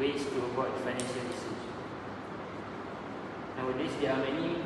ways to avoid financial issues. Nowadays, there are many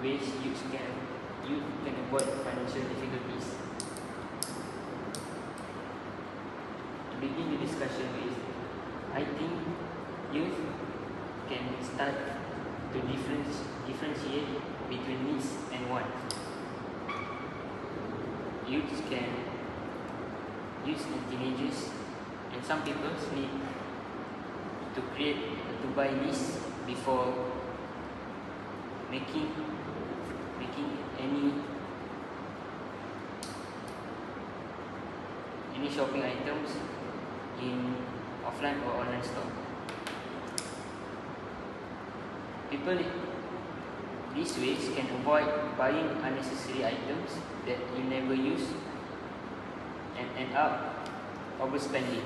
ways you can avoid financial difficulties. To begin the discussion with, I think youth can start to differentiate between needs and wants. Youths and teenagers and some people need to buy this before making any shopping items in offline or online store. People these ways can avoid buying unnecessary items that you never use and end up overspending.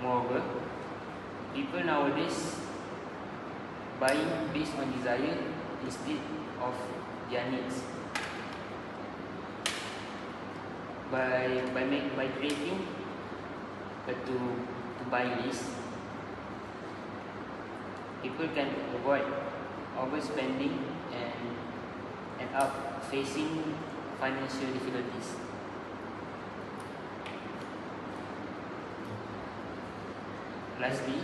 Moreover, people nowadays buying based on desire instead of their needs. By creating a to buy list, people can avoid overspending and end up facing financial difficulties. Lastly,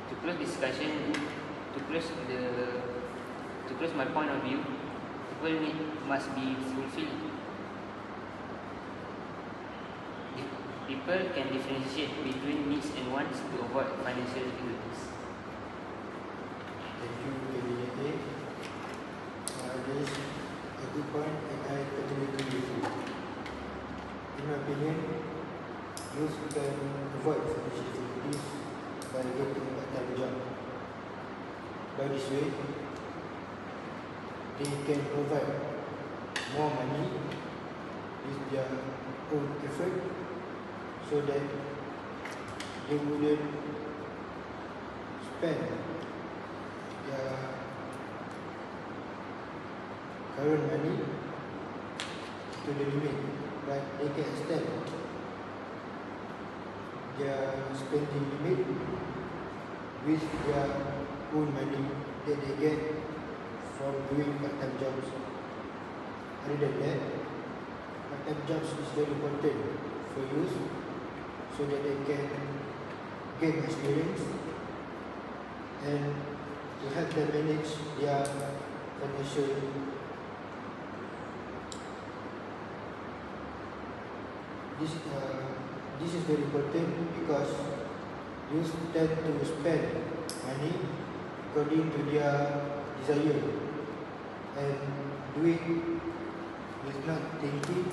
to close my point of view, people must be fulfilled. People can differentiate between needs and wants to avoid financial difficulties. Thank you, KBA. That is a good point, and I totally agree with you. In my opinion, youth can avoid financial difficulties by getting a part-time job. By this way, they can provide more money with their own effort, so that they wouldn't spend their current money to the limit, but they can extend their spending limit with their own money that they get from doing part-time jobs. Other than that, part-time jobs is very important for youth, so that they can gain experience and to help them manage their financial. This is very important because youth tend to spend money according to their desire and do it with not thinking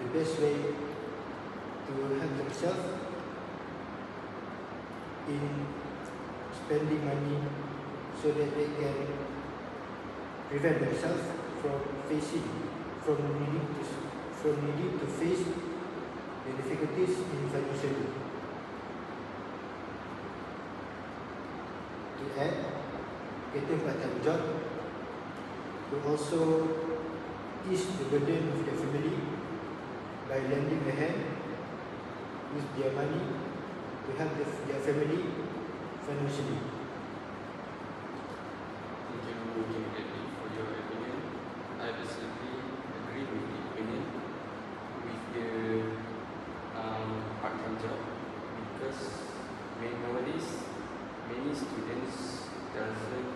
the best way to help themselves in spending money, so that they can prevent themselves from needing to face the difficulties in financial. To add, getting part-time job will also ease the burden of their family by lending a hand with their money to help their family financially. Thank you, Kim, for your opinion. I absolutely agree with the opinion with the part-time job, because nowadays many students doesn't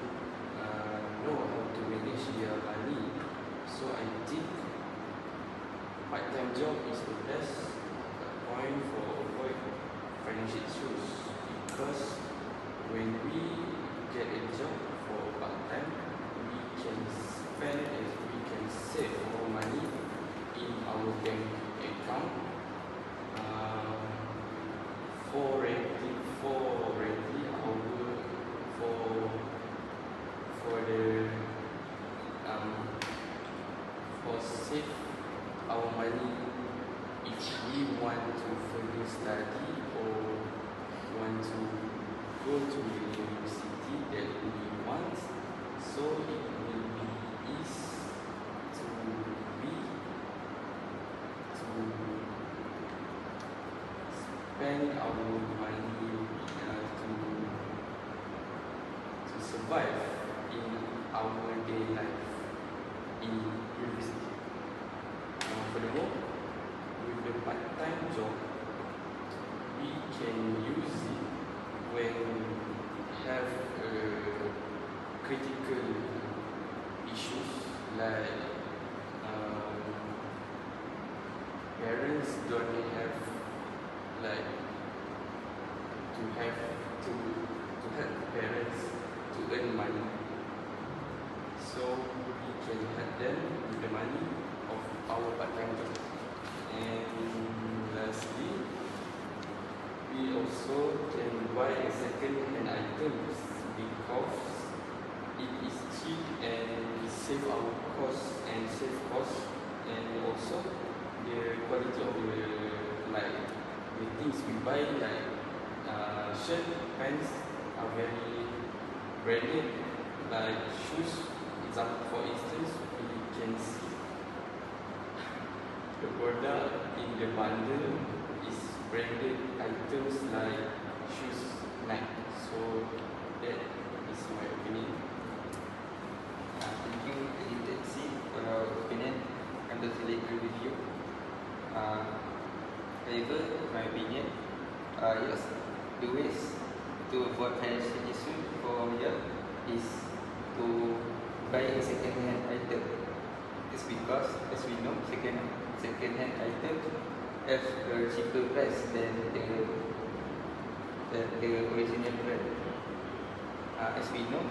know how to manage their money. So I think part-time job is the best point for avoid financial issues, because when we get a job for part-time, we can spend and we can save more money in our bank account for save our money if we want to further study or want to go to the university that we want, so it will be easy to spend our money to survive in our daily life in university. Furthermore, with the part-time job, we can use it when have critical issues like parents don't have like to help parents to earn money, so we can help them with the money of our part-time job. And lastly, we also can buy a second-hand items because it is cheap and save our cost and save cost, and also the quality of the things we buy, like shirt, pants are very branded. Like shoes, for instance, we can see the product in the bundle is branded items like shoes, Nike. So that is my opinion. Thank you, Intensi, for your opinion. I'm totally agree with you. However, my opinion, yes, the ways to avoid financial issue for you is to buy a second-hand item. It's because, as we know, second-hand items have a cheaper price than the original brand. As we know,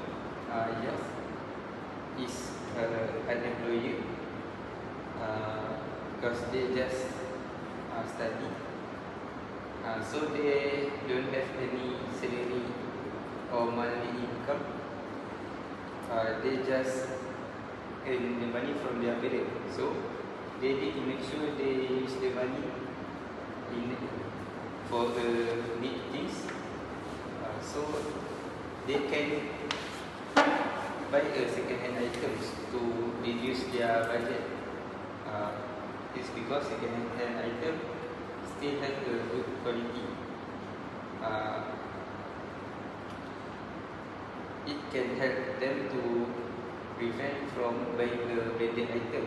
yes, is an employer because they just study, so they don't have any salary or monthly income. They just earn the money from their parents, so they need to make sure they use the money for the need things, so they can buy a second-hand items to reduce their budget. It's because second-hand item still have a good quality. It can help them to prevent from buying a branded item.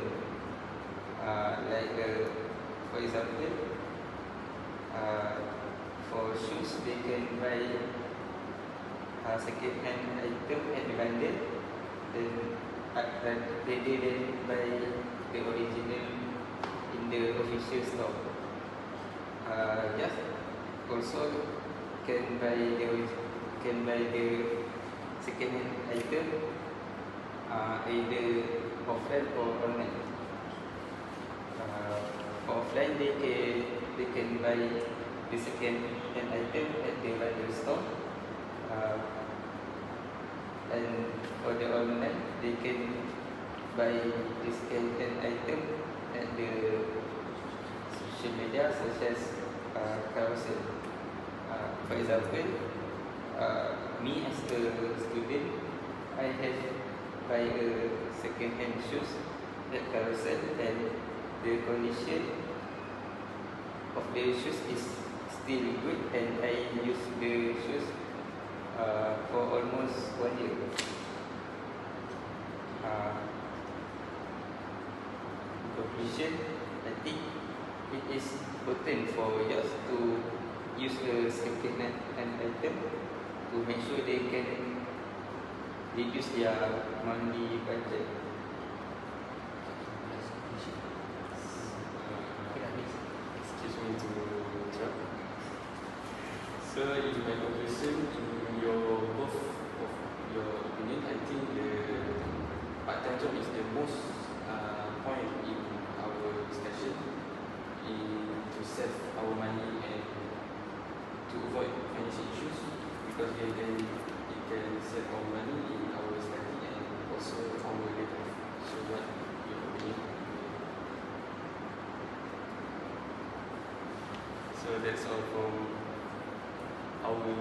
For example, for shoes, they can buy second-hand item at the bundle, then they then buy the original in the official store. Just also can buy the second-hand item either offline or online. For offline, they can buy the second-hand item at the bundle store. And for the online, they can buy the second-hand item at the social media such as carousel. For example, me as a student, I have buy a second-hand shoes at carousel, and the condition of the shoes is still good, and I use the shoes for almost 1 year. In conclusion, I think it is important for us to use the second-hand item to make sure they can reduce their monthly budget. Excuse me to interrupt. So, in my conclusion, in both of your opinion, I think the part-time job is the most point in our discussion to save our money and to avoid financial issues, because it can save our money in our study and also our life. So, what your opinion? So that's all from our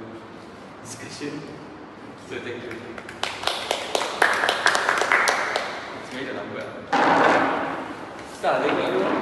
discussion. So thank you. Sebenarnya dah lambat. Start tengok dulu.